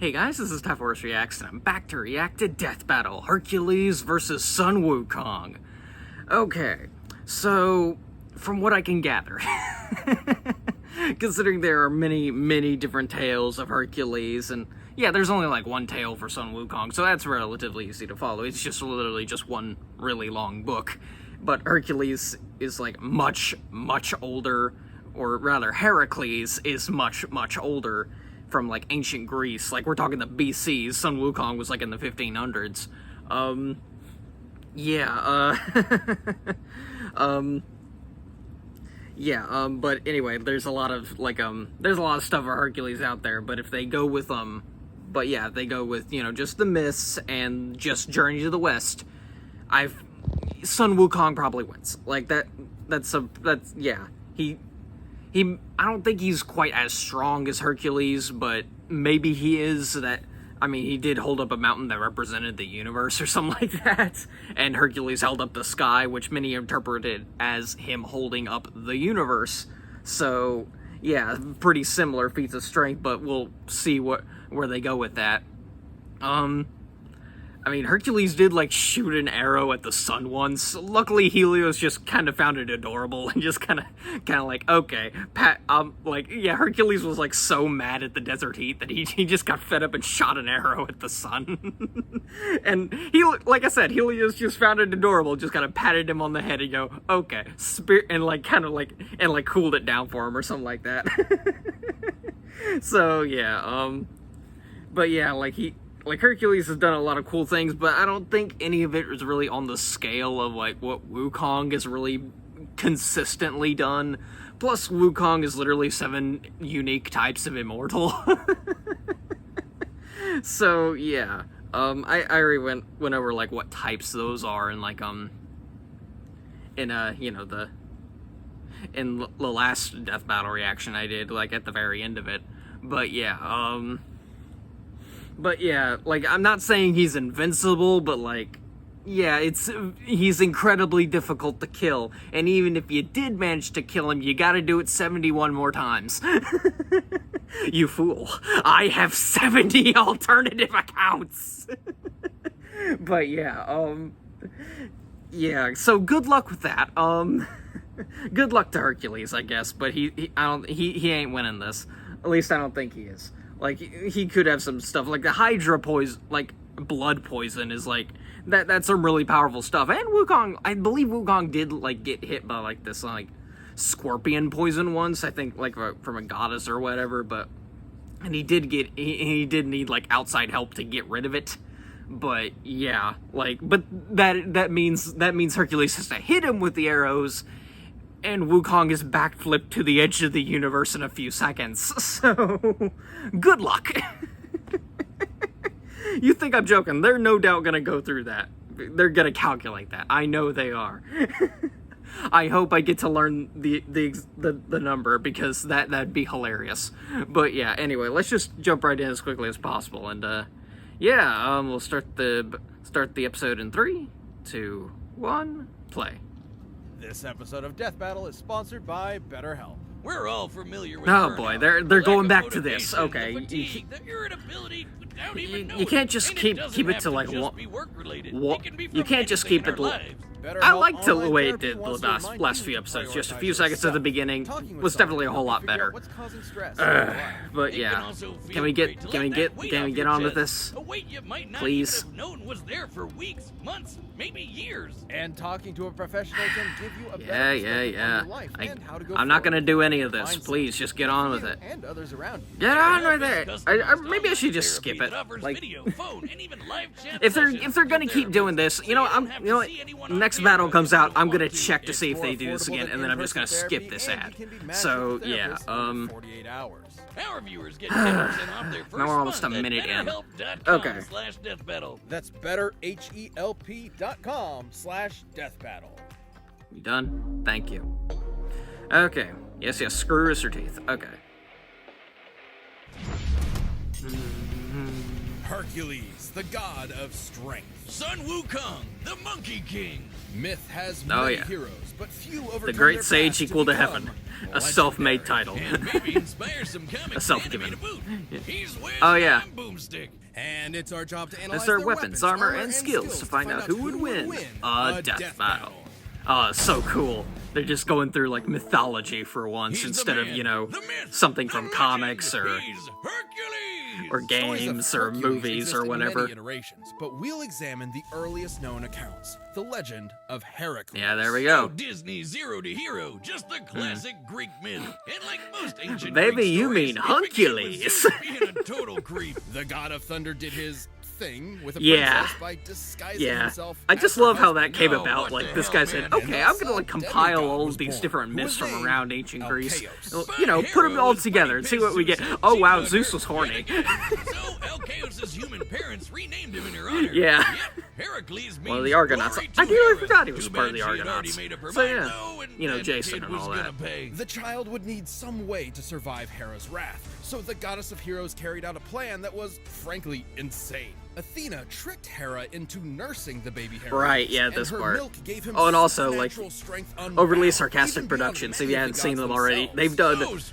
Hey guys, this is Tough Horse Reacts, and I'm back to react to Death Battle, Hercules versus Sun Wukong. Okay, so, from what I can gather, considering there are many different tales of Hercules, and yeah, there's only like one tale for Sun Wukong, so that's relatively easy to follow. It's just literally just one really long book. But Hercules is like much older, or rather Heracles is much older, from like ancient Greece. Like, we're talking the BCs. Sun Wukong was like in the 1500s. But anyway, there's a lot of like there's a lot of stuff for Hercules out there, but if they go with if they go with, you know, just the myths and just Journey to the West, Sun Wukong probably wins. Like I don't think he's quite as strong as Hercules, but maybe he is. He did hold up a mountain that represented the universe or something like that, and Hercules held up the sky, which many interpreted as him holding up the universe. So, yeah, pretty similar feats of strength, but we'll see where they go with that. Hercules did, like, shoot an arrow at the sun once. Luckily, Helios just kind of found it adorable and just kind of like, okay, Hercules was, like, so mad at the desert heat that he just got fed up and shot an arrow at the sun. And like I said, Helios just found it adorable, just kind of patted him on the head and go, okay, and cooled it down for him or something like that. So, yeah, Hercules has done a lot of cool things, but I don't think any of it is really on the scale of, like, what Wukong has really consistently done. Plus, Wukong is literally 7 unique types of immortal. So, yeah. I already went over, like, what types those are, and, like, in the last Death Battle reaction I did, like, at the very end of it. But, yeah, like, I'm not saying he's invincible, but, like, yeah, he's incredibly difficult to kill. And even if you did manage to kill him, you gotta do it 71 more times. You fool. I have 70 alternative accounts. But, yeah, so good luck with that. Good luck to Hercules, I guess, but he ain't winning this. At least I don't think he is. Like, he could have some stuff, like the Hydra poison, like, blood poison is, like, that's some really powerful stuff. And Wukong, I believe Wukong did, like, get hit by, like, this, like, scorpion poison once, I think, like, from a goddess or whatever, and he did need, like, outside help to get rid of it. But, yeah, like, but that means Hercules has to hit him with the arrows, and Wukong is backflipped to the edge of the universe in a few seconds. So, good luck. You think I'm joking. They're no doubt gonna go through that. They're gonna calculate that. I know they are. I hope I get to learn the number, because that'd be hilarious. But yeah, anyway, let's just jump right in as quickly as possible, and we'll start the episode in 3, 2, 1, play. This episode of Death Battle is sponsored by BetterHelp. We're all familiar with oh boy, they're going back to this. The Okay, fatigue, the irritability, you can't just keep it to like one. You can't just keep it. I liked the way it did the last few episodes. Just a few seconds at the beginning was definitely a whole lot better. But yeah, can we get on with this, please? Was there for weeks, months, maybe years. And talking to a professional can give you a better perspective on your life and how to go I'm not gonna forward. do any of this. Please, just get on with it. And others around you. Get on with it. Maybe I should just skip it. Like, if they're gonna keep doing this, next battle comes out, I'm gonna check to see if they do this again, and then I'm just gonna skip this ad. So yeah, 48 hours. Our viewers get 10% off their first now we're almost a month minute in. BetterHelp.com /deathbattle. That's betterhelp.com/deathbattle. You done? Thank you. Okay. Yes, screw Rooster Teeth. Okay. Hercules, the god of strength. Sun Wukong, the Monkey King. Myth has Oh, many yeah. heroes, but few overcome The Great their Sage past equal to become heaven. A legendary. self-made title. And maybe inspire some comics A self-given. to boot. He's wearing Oh, yeah. a boomstick. And it's our job to analyze their their weapons, armor, and skills to find out who would win a death battle. Oh, it's so cool. They're just going through, like, mythology for once He's the instead of, man, you know, the myth, something the from legend. comics or He's Hercules. or Stories of games or Hercules movies exist or in whatever. many iterations, but we'll examine the earliest known accounts, the legend of Hercules. Yeah, there we No go. Disney zero to hero, just the classic Greek myth. And like most ancient Baby, Greek you stories, mean it began with Hercules. Zeus being a total creep. The god of thunder did his thing with a Yeah. princess by disguising Yeah, himself I as just her love how husband. that came No, about. what Like, the this hell, guy said, man? okay, And I'm gonna, like, thus a compile demigod all was of these born, different who myths was from named around ancient Greece. Alcaeus. You know, But put them Hera all was together pretty and see what we get. pissed Oh, Zeus wow, cheated Zeus on was her horny. yet again. So Alcaeus' human parents renamed him in her honor. Yeah. Yep, Heracles means One of the Argonauts. glory I to nearly Hera. forgot he was Too part of bad the she'd already Argonauts. made up her So, mind, yeah. though, and You know, that Jason kid and was all gonna that. pay. The child would need some way to survive Hera's wrath, so the goddess of heroes carried out a plan that was, frankly, insane. Athena tricked Hera into nursing the baby Hercules. Right, yeah, and this her part. milk gave him Oh, and also, like, supernatural strength overly unbound, sarcastic even beyond productions. If many you of hadn't the seen gods them already, themselves.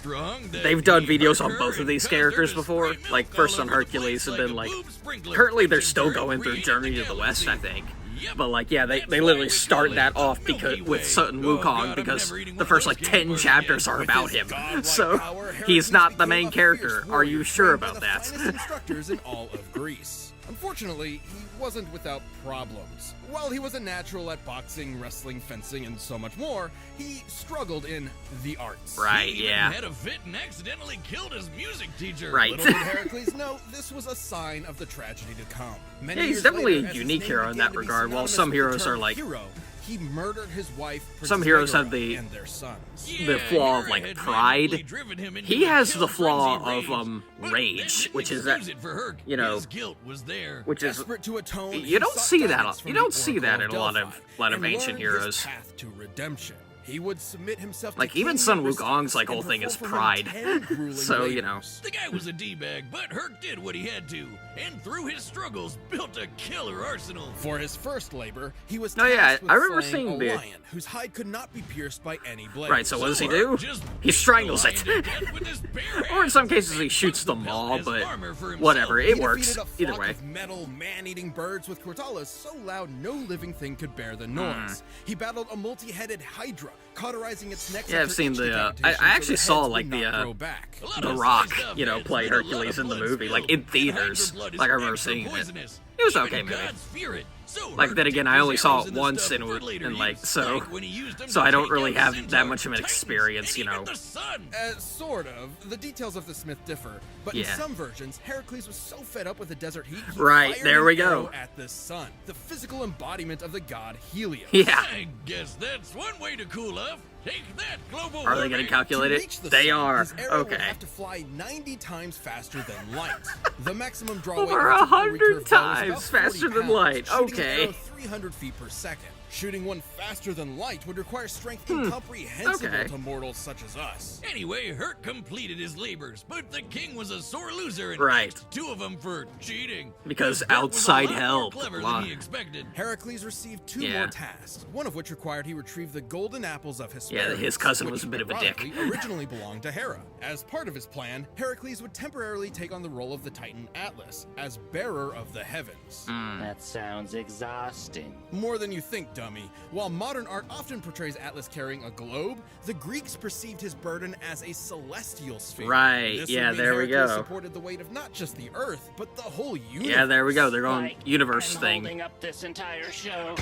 they've done videos on both of these characters before. Like, first on Hercules, and then, like, currently they're still going through Journey to the West, I think. But, like, yeah, they literally start that off because with Sun Wukong, because the first, like, 10 chapters are about him. So, he's not the main character. Are you sure about that? Finest instructors in all of Greece. Unfortunately, he wasn't without problems. While he was a natural at boxing, wrestling, fencing, and so much more, he struggled in the arts. Right, He even yeah. had a fit and accidentally killed his music teacher. Right. Little did Heracles know this was a sign of the tragedy to come. Many Yeah, he's years definitely later, a as his unique name hero in began that to be regard, while synonymous some with the heroes term are like- hero, he murdered his wife, Some Princess heroes have Megara, the- and their sons. the flaw of, Hera like, had pride. magically driven him into He a has kill the flaw frenzy of, rage. But rage, that didn't which is excuse that, it for Herc. you know, His guilt was there. which is Desperate to atone, you he don't sought see that guidance you from don't the see that Oracle in a lot Delphi of and ancient learned heroes. his path to redemption. He would submit himself to Like, even king Sun and Wukong's, like, and whole thing is perform for him pride. 10 grueling So, you know. labors. The guy was a D-bag, but Herc did what he had to, and through his struggles, built a killer arsenal. For his first labor, he was Oh, yeah, tasked with I remember slaying seeing a the- lion whose hide could not be pierced by any blade. Right, so what does he Herc do? just He beat strangles the it. lion to death with his bare Or in some hands cases he and shoots put the them pelt all, as but armor for himself. whatever, He it works defeated a either flock way. of metal, man-eating birds with cortalas so loud no living thing could bear the noise. He battled a multi-headed hydra, cauterizing its neck. Yeah, I've seen the, I actually saw, like, the Rock, you know, play Hercules in the movie, like, in theaters. Like, I remember seeing it. It was okay movie. Like, then again, I only saw it once, and like, so I don't really have that much of an experience, you know. Sort of. The details of the Smith differ, but in Yeah. some versions, Heracles was so fed up with the desert heat, he Right, fired there an we go. arrow at the sun, the physical embodiment of the god Helios. Yeah. I guess that's one way to cool off. Take that, global Are they warming. gonna calculate To it? reach the They sun, are. his arrow would Okay. have to fly 90 times faster than light. The maximum draw Over weight of a 100 recurve bow is times about faster 40 than pounds, light. shooting an Okay. arrow 300 feet per second. Shooting one faster than light would require strength incomprehensible Okay. to mortals such as us. Anyway, Herc completed his labors, but the king was a sore loser and Right. axed two of them for cheating. Because Herc was a outside lot more help, clever wow. than he expected. Heracles received two Yeah. more tasks, one of which required he retrieve the golden apples of his Yeah, his cousin was a bit of a dick. originally belonged to Hera. As part of his plan, Heracles would temporarily take on the role of the Titan Atlas, as bearer of the heavens. That sounds exhausting. More than you think, dummy. While modern art often portrays Atlas carrying a globe, the Greeks perceived his burden as a celestial sphere. Right, This yeah, would mean there we Heracles go. supported the weight of not just the Earth, but the whole universe. Yeah, there we go. They're going Like, universe I'm thing. holding up this entire show.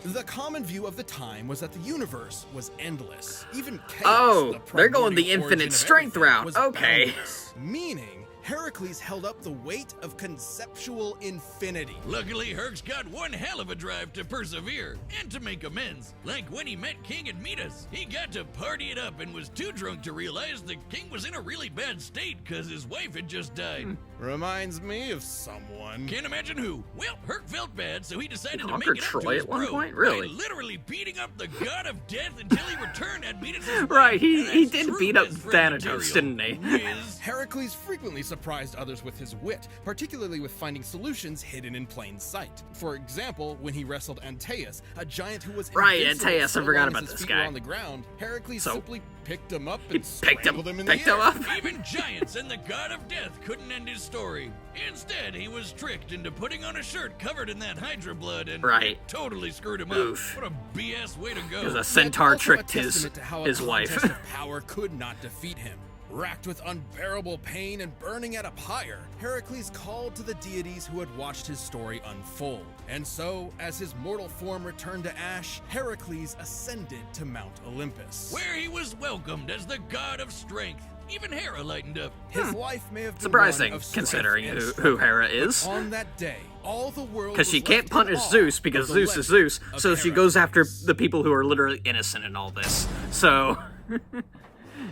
The common view of the time was that the universe was endless. Even chaos, Oh, the they're going the primordial origin infinite of strength everything, route. was Okay. boundless. Meaning, Heracles held up the weight of conceptual infinity. Luckily, Herc's got one hell of a drive to persevere and to make amends. Like when he met King Admetus, he got to party it up and was too drunk to realize the king was in a really bad state because his wife had just died. Reminds me of someone. Can't imagine who. Well, Herc felt bad, so he decided to make conquered it up to Troy his at one bro point? by Really? literally beating up the god of death until he returned Admetus' wife. Right, he That's did true beat up best friend Thanatos, material. didn't he? Whiz. Heracles frequently surprised surprised others with his wit, particularly with finding solutions hidden in plain sight. For example, when he wrestled Antaeus, a giant who was Right, invincible Antaeus, so I forgot long about as his this feet were guy. on the ground, Hercules So, simply picked him up He and picked him, scrambled him in the picked air. him up. Even giants and the god of death couldn't end his story. Instead, he was tricked into putting on a shirt covered in that Hydra blood, and Right. it totally screwed him Oof. up. What a BS way to go. Because a Yet centaur also tricked a his testament to how his a wife. contest of power could not defeat him. Racked with unbearable pain and burning at a pyre, Heracles called to the deities who had watched his story unfold. And so, as his mortal form returned to ash, Heracles ascended to Mount Olympus. Where he was welcomed as the god of strength. Even Hera lightened up. His life may have been Surprising, one of strife considering and who struggle, Hera but is. on that day, all the world Because she was can't left in punish awe Zeus of because the Zeus is legend Zeus, of so she goes after Heracles. the people who are literally innocent in all this. So,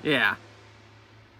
yeah.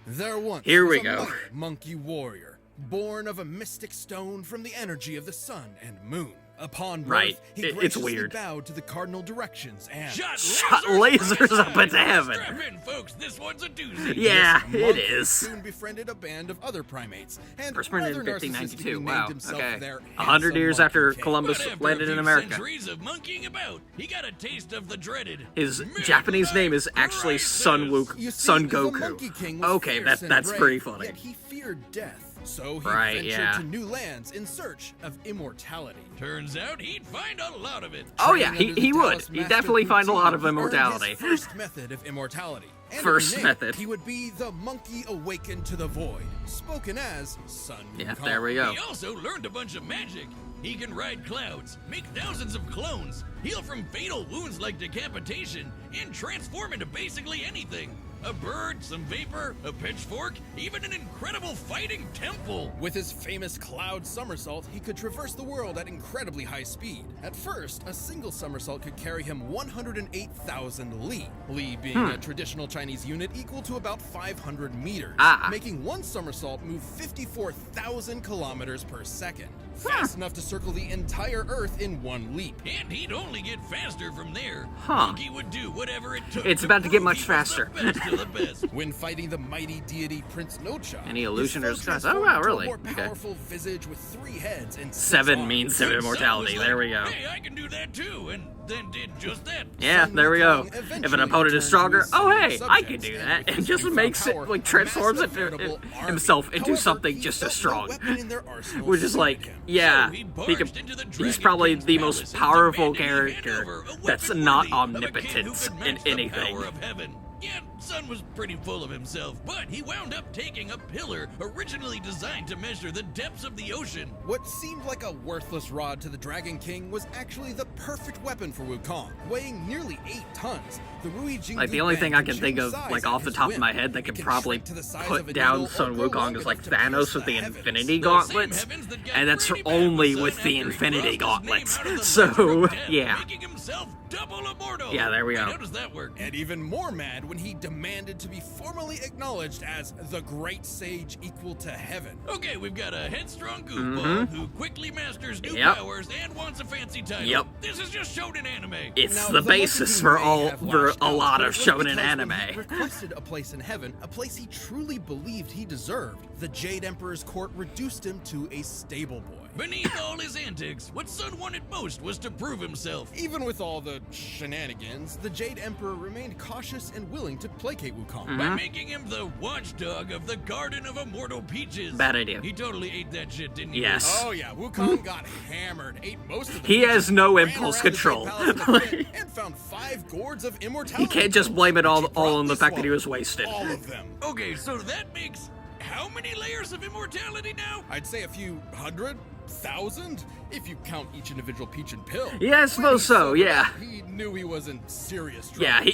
There once Here was we a go. mighty monkey warrior, born of a mystic stone from the energy of the sun and moon. Upon birth, Right. he It's graciously weird. bowed to the cardinal directions and Shot lasers up into heaven. Strap in, folks. This one's a doozy. Yeah, this it monkey is. soon befriended a band of other primates, and First printed in rather 1592. narcissistically Wow. named himself Okay. their 100 handsome years monkey after king. Columbus But after landed a in few America. centuries of monkeying about, he got a taste of the dreaded. His Midnight Japanese name is actually Sun Crisis. Wukong. You see, Sun the Monkey Goku. King was Okay, fierce and that's brave, pretty funny. Yet he feared death, so he Right, ventured yeah. to new lands in search of immortality. Turns out he'd find a lot of it. Oh yeah, Trained under he the would. Dallas He'd Master definitely find a lot of Poutine, he earned immortality. His first method of immortality. And First in name, method. He would be the monkey awakened to the void, spoken as Sun Yeah, Wukong. there we go. He also learned a bunch of magic. He can ride clouds, make thousands of clones, heal from fatal wounds like decapitation, and transform into basically anything. A bird, some vapor, a pitchfork, even an incredible fighting temple. With his famous cloud somersault, he could traverse the world at incredibly high speed. At first, a single somersault could carry him 108,000 li, li being a traditional Chinese unit equal to about 500 meters, making one somersault move 54,000 kilometers per second. Fast enough to circle the entire Earth in one leap. And he'd only get faster from there. Huh. Monkey would do whatever it took. It's about to get prove much he was faster. The best of the best. When fighting the mighty deity Prince Nocha, Any his illusion or foe disguise? Oh, transformed wow, into a really? more Okay. powerful visage with 3 heads and 6 7 arms. means Sun immortality. was There like, we go. Hey, I can do that too, and then did just that. Yeah, Sun there we go. Wukong If an eventually opponent is turned to stronger, his oh summoned hey, I can subjects, do and that, with and his just newfound makes it power, like transforms amassed a it veritable army. himself into However, something he just felt as no strong. weapon in their arsenal Which is like, suited him. yeah, So he he barged could, into the he's Dragon probably King's the palace most and powerful demanded he hand character over a that's weapon not worthy of a king who omnipotent could in match the anything. power of heaven. Yeah, Sun was pretty full of himself, but he wound up taking a pillar originally designed to measure the depths of the ocean. What seemed like a worthless rod to the Dragon King was actually the perfect weapon for Wukong. Weighing nearly 8 tons, the Rui Jingdu Like the only band thing I could can think change of, size like at off the his top of whim. my head, that It could can probably shrink to the size of put a down needle or Sun grow Wukong long is like enough to pierce Thanos with the heavens. Infinity The Gauntlets, same heavens that got and that's pretty mad at only the with sun the after he Infinity crossed his Gauntlets. name out of the So ledger of death, yeah, making himself double immortal. Yeah, there we Wait, go. How does that work? And even more mad when he demanded to be formally acknowledged as the great sage equal to heaven. Okay, we've got a headstrong goofball who quickly masters new Yep. powers and wants a fancy title. Yep. This is just shonen anime. it's Now, the Monkey basis King for may all have for lashed a out, lot but of it was shonen because anime. when he requested a place in heaven, a place he truly believed he deserved, the Jade Emperor's court reduced him to a stable boy. Beneath all his antics, what Sun wanted most was to prove himself. Even with all the shenanigans, the Jade Emperor remained cautious and willing to placate Wukong. By making him the watchdog of the Garden of Immortal Peaches. Bad idea. He totally ate that shit, didn't he? Yes. Oh yeah, Wukong got hammered, ate most of the He peaches, has no ran impulse around the control. Jade Palace in a fit, and found 5 gourds of immortality. He can't just pills, blame it all which he on the promptly fact that he was swallowed. wasted. All of them. Okay, so that makes how many layers of immortality now? I'd say a few hundred, thousand, if you count each individual peach and pill. Yeah, I suppose so, yeah. He knew he was in serious trouble. Yeah, he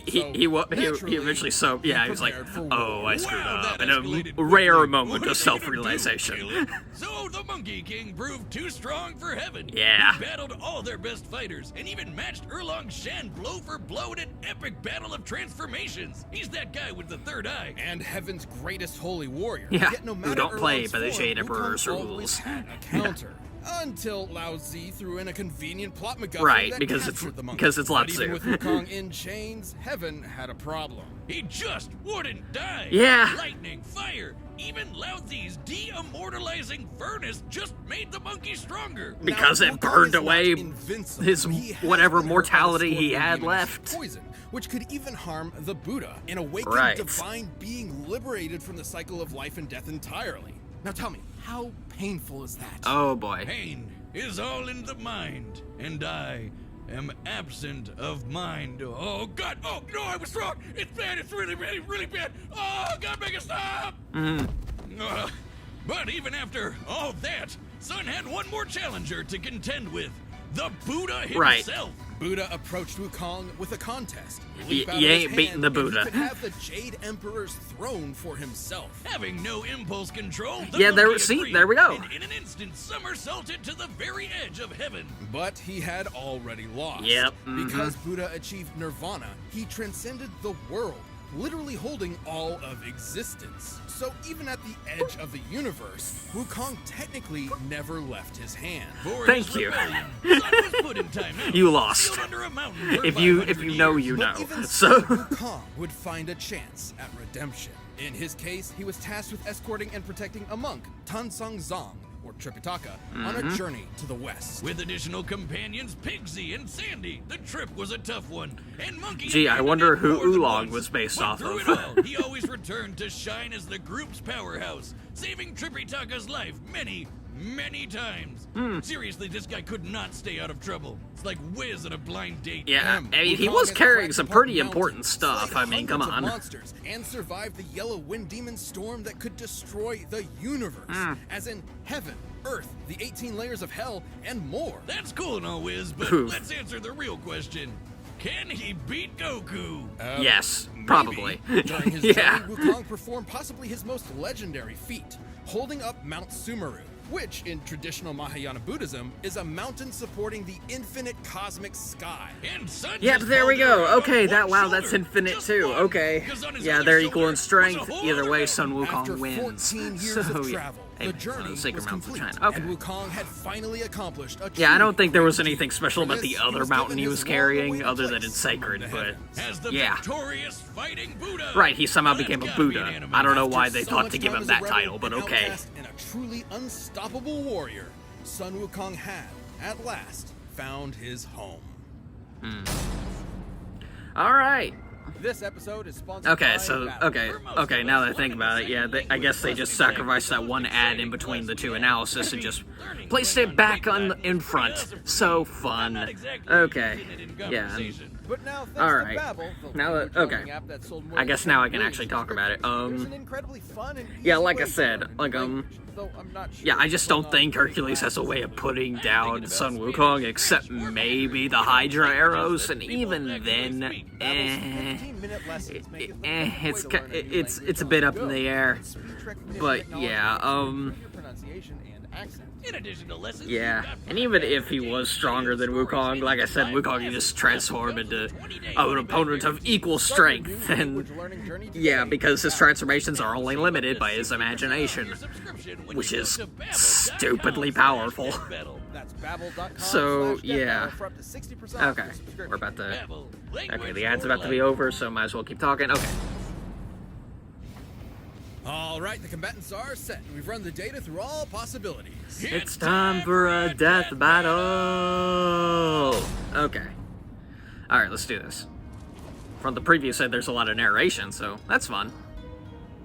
naturally, eventually so yeah, he was like, prepared for oh, war. I screwed Wow, up, that and escalated a rare quickly. moment What of are they gonna self-realization. do, Caleb? So the Monkey King proved too strong for heaven. Yeah. He battled all their best fighters and even matched Erlong Shan blow for blow in an epic battle of transformations. He's that guy with the third eye. And heaven's greatest holy warrior. Yeah, Yet no who matter don't play Erlong's by the form, Jade Wukong Emperor's always rules. had a counter. Until Lao Tzu threw in a convenient plot MacGuffin Right, that because captured the monkey. because it's Lao But even Tzu. with Wukong in chains, Heaven had a problem. He just wouldn't die. Yeah. Lightning, fire, even Lao Tzu's de-immortalizing furnace just made the monkey stronger. Because Now, it Wukong burned is not away invincible. his He has whatever been hurt by the mortality he scorpion had demon's left. Poison, which could even harm the Buddha, an awakened Right. divine being liberated from the cycle of life and death entirely. Now tell me, how painful is that? Oh boy. Pain is all in the mind, and I am absent of mind. Oh God! Oh no, I was wrong. It's bad. It's really, really, really bad. Oh God, make it stop! But even after all that, Sun had one more challenger to contend with: the Buddha himself. Right. Buddha approached Wukong with a contest. You Leap out of ain't his beating hand, the and he Buddha. could have the Jade Emperor's throne for himself. Having no impulse control, the Yeah, there- monkey see, agreed, there we go. And in an instant, somersaulted to the very edge of heaven. But he had already lost. Yep, Because Buddha achieved nirvana, he transcended the world, literally holding all of existence. So even at the edge of the universe, Wukong technically never left his hand. For Thank his you. rebellion, Sun was put in timeout, You lost. sealed under a mountain for If you 500 know, years. you But know. even So Wukong would find a chance at redemption. In his case, he was tasked with escorting and protecting a monk, Tansong Zong, or Tripitaka, on a journey to the west. With additional companions, Pigsy and Sandy, the trip was a tough one. And Monkey Gee, I abandoned wonder it who more than Oolong once. was based But off through of. it all, he always returned to shine as the group's powerhouse, saving Tripitaka's life many times. Seriously, this guy could not stay out of trouble. It's like Wiz at a blind date. yeah, Him, I mean, he Wukong was had carrying cracked some apart pretty important mountains, stuff. slayed I mean, come hundreds of on. monsters, and survived the yellow wind demon storm that could destroy the universe, as in heaven, earth, the 18 layers of hell, and more. That's cool and all, Wiz, but Oof. let's answer the real question. Can he beat Goku? Yes, Maybe. probably. During his Yeah. journey, Wukong performed possibly his most legendary feat, holding up Mount Sumeru, which in traditional Mahayana Buddhism is a mountain supporting the infinite cosmic sky. And Sun Yep, just there we held go. her Okay, on that one wow, that's shoulder. infinite Just too. one, Okay. because on his Yeah, other they're shoulder equal in was a strength. whole Either other way, mountain. Sun After Wukong wins. 14 years So of yeah. travel, Hey, the journey the Sacred was Mountains of complete, China. Okay. and Wukong had finally accomplished a Yeah, I don't true think there was great anything deed. special For about the this, other was mountain given he his was carrying, long-awaited other than place it's sacred, among the but heavens. As the yeah. victorious fighting Buddha. Right, he somehow That's became a gotta be Buddha. an anime. I don't know After why they so thought much to give time him as a that rebel, title, but an okay. outcast, and a truly unstoppable warrior, Sun Wukong had, at last, found his home. All right. This episode is sponsored Okay, by so Battle. okay. Now that I think about it, yeah, I guess they just sacrificed that one ad in between the two analysis and just placed it back on in front. So fun. Okay, yeah. But now, thanks All to right. Babbel, the Now that- language learning okay. app that sold more I than guess 10 now I can million actually talk about it. subscriptions, there's an incredibly fun and yeah, easy like I way to said, learn like language, though I'm not sure yeah, I if just it's don't on think Hercules has a way of putting down Sun Wukong, except maybe the Hydra arrows, and even then, Babbel's 15-minute lessons make it the it's perfect way to learn a new it's language a on bit the up in go. the air. It's speech recognition But technology yeah, that makes it your pronunciation and accent. In addition to lessons, Yeah, you've got and even if he was stronger than Wukong, like I said, Wukong can just transform into an opponent of equal strength, and yeah, because his transformations are only limited by his imagination, which is stupidly powerful. That's babbel.com/getbabbel So, yeah. for up to 60% off Okay, your subscription. we're about to. Okay, the ad's about to be over, so might as well keep talking. Okay. All right, the combatants are set, and we've run the data through all possibilities. It's time for a death battle! Okay. Alright, let's do this. From the preview said there's a lot of narration, so that's fun.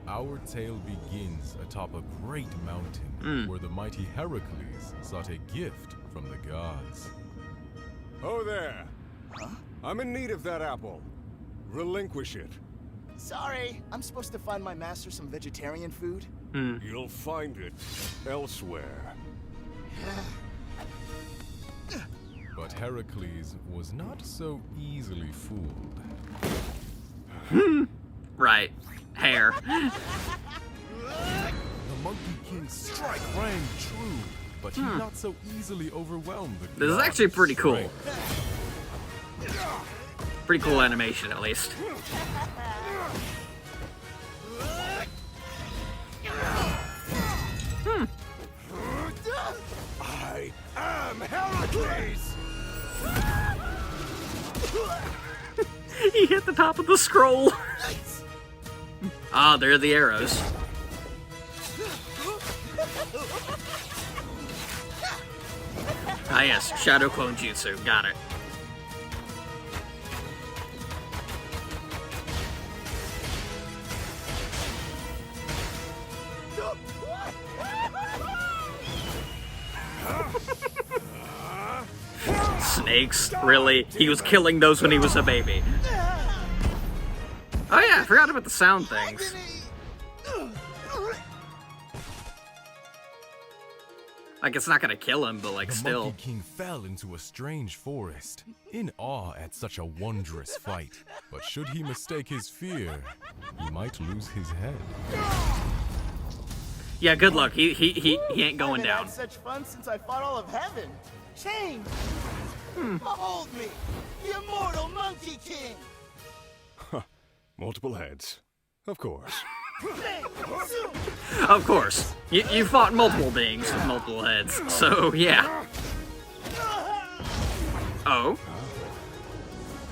Our tale begins atop a great mountain where the mighty Hercules sought a gift from the gods. Oh there! Huh? I'm in need of that apple. Relinquish it. Sorry, I'm supposed to find my master some vegetarian food. You'll find it elsewhere. But Hercules was not so easily fooled. Right. Hair. The Monkey King's strike rang true, but he not so easily overwhelmed the This is god's actually pretty cool. strength. Pretty cool animation, at least. I I am Hercules! He hit the top of the scroll. Ah, there are the arrows. Ah yes, Shadow Clone Jutsu, got it. Snakes? Really? He was killing those when he was a baby. Oh yeah, I forgot about the sound things. Like, it's not gonna kill him, but like, The still. Monkey King fell into a strange forest, in awe at such a wondrous fight. But should he mistake his fear, he might lose his head. Yeah, good luck. He ain't going I haven't down. had such fun since I fought all of heaven. Change! Behold me, the immortal Monkey King! Multiple heads. Of course. Of course. You fought multiple beings with multiple heads, so yeah. Oh?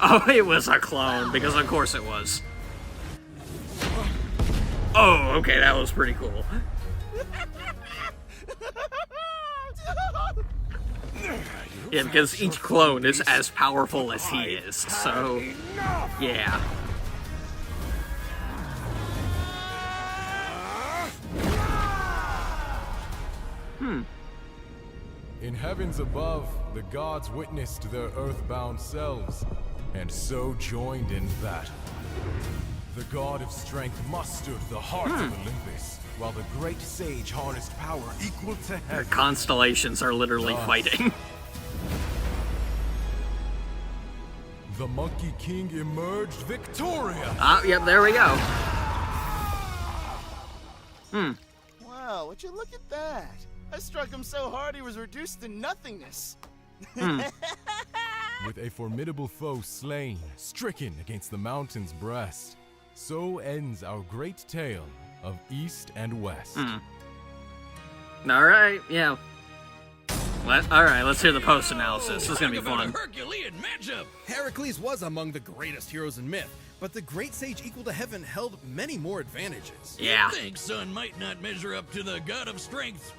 Oh, it was a clone, because of course it was. Oh, okay, that was pretty cool. Yeah, because each clone is as powerful as he is, so yeah. In heavens above, the gods witnessed their earthbound selves, and so joined in battle. The god of strength mustered the heart of Olympus, while the great sage harnessed power equal to Their heaven. constellations are literally fighting. The Monkey King emerged victorious. Ah, yep, there we go. Wow, would you look at that? I struck him so hard he was reduced to nothingness. With a formidable foe slain, stricken against the mountain's breast, so ends our great tale of East and West. Alright, yeah. Alright, let's hear the post-analysis. This is gonna be Talk about fun. a Herculean matchup. Heracles was among the greatest heroes in myth, but the great sage equal to heaven held many more advantages. Yeah. You'd think Sun might not measure up to the god of strength,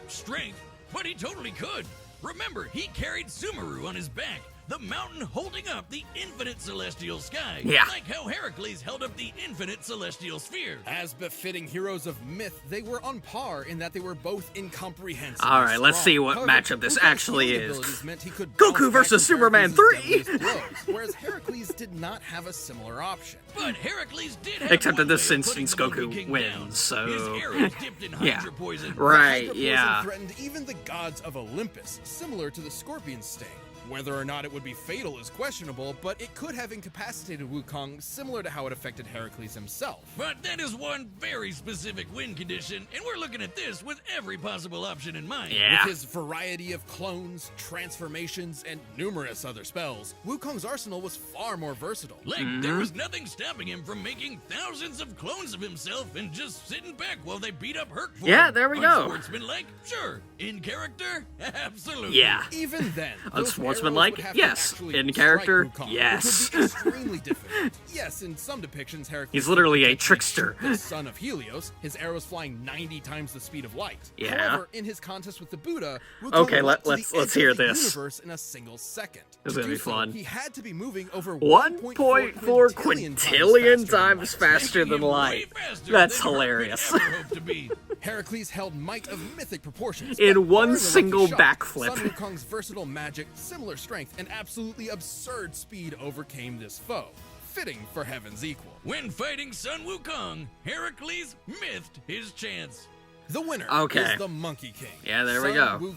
strength, but he totally could. Remember, he carried Sumeru on his back, the mountain holding up the infinite celestial sky. Yeah. Like how Heracles held up the infinite celestial sphere. As befitting heroes of myth, they were on par in that they were both incomprehensible. All right, let's see what However, matchup this Wukong's actually field is. abilities meant he could Goku bounce back versus from Superman Heracles' 3. deadliest blows, whereas Heracles did not have a similar option. But Heracles did have Except one in this way of putting instance, the Monkey Goku King wins, down. so- His arrows dipped in Yeah. Hydra poison. Right, Hydra yeah. poison threatened even the gods of Olympus, similar to the scorpion sting. Whether or not it would be fatal is questionable, but it could have incapacitated Wukong, similar to how it affected Heracles himself. But that is one very specific win condition, and we're looking at this with every possible option in mind. Yeah. With his variety of clones, transformations, and numerous other spells, Wukong's arsenal was far more versatile. Like, there was nothing stopping him from making thousands of clones of himself and just sitting back while they beat up Herc for Yeah, him. there we go. Unsportsmanlike? Sure. In character? Absolutely. Yeah. Even then, those Unsportsmanlike? arrows would have to Yes. actually In strike character? Wukong, Yes. which would be extremely difficult. Yes, in some depictions, Heracles He's literally a could potentially trickster. shoot the son of Helios, his arrows flying 90 times the speed of light. Yeah. However, in his contest with the Buddha, Wukong Okay, leapt to the let's edge hear of the this. universe in a single second. This is To gonna be do so, fun. He had to be moving over 1.4 quintillion times faster faster than Making him way light. faster That's than Herc could hilarious. ever hope to be. Heracles held might of mythic proportions. In but one far the single lucky shot, backflip. Sun Wukong's versatile magic, similar strength, and absolutely absurd speed overcame this foe. Fitting for heaven's equal. When fighting Sun Wukong, Heracles missed his chance. The winner Okay. is the Monkey King. Yeah, there we Sun go.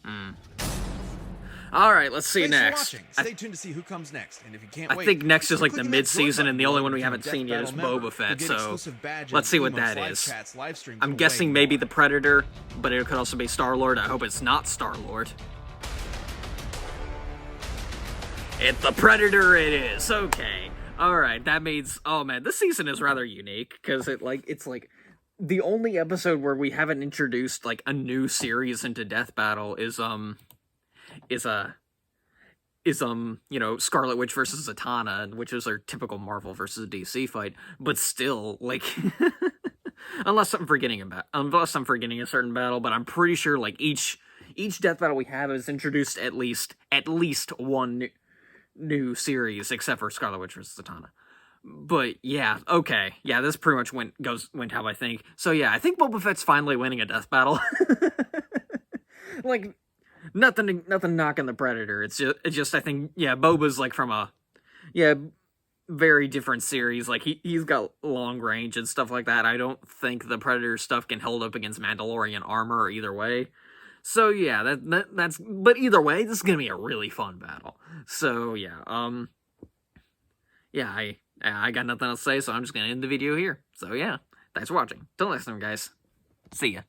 Wukong. All right, let's see Thanks next. for watching. Stay tuned to see who comes next. And if you can't I wait, think next is like the click on that mid-season, join and the only button one we to haven't become seen a yet Death is Battle member. Boba Fett. You'll get So exclusive badges, let's see what emotes, that live is. chats, live streams, I'm and guessing way maybe more. the Predator, but it could also be Star-Lord. I hope it's not Star-Lord. It's the Predator. It is. Okay. All right. That means. Oh man, this season is rather unique because it's like the only episode where we haven't introduced like a new series into Death Battle is you know, Scarlet Witch versus Zatanna, which is our typical Marvel versus DC fight. But still, like, unless I'm forgetting a certain battle, but I'm pretty sure like each Death Battle we have is introduced at least one new series, except for Scarlet Witch versus Zatanna. But yeah, okay, yeah, this pretty much went how I think. So yeah, I think Boba Fett's finally winning a Death Battle. Like, nothing knocking the Predator. It's just I think, yeah, Boba's like from a very different series. Like he's got long range and stuff like that. I don't think the Predator stuff can hold up against Mandalorian armor either way. So yeah, that's but either way, this is gonna be a really fun battle. So yeah, yeah, I got nothing else to say, so I'm just gonna end the video here. So yeah, thanks for watching. Till next time, guys. See ya.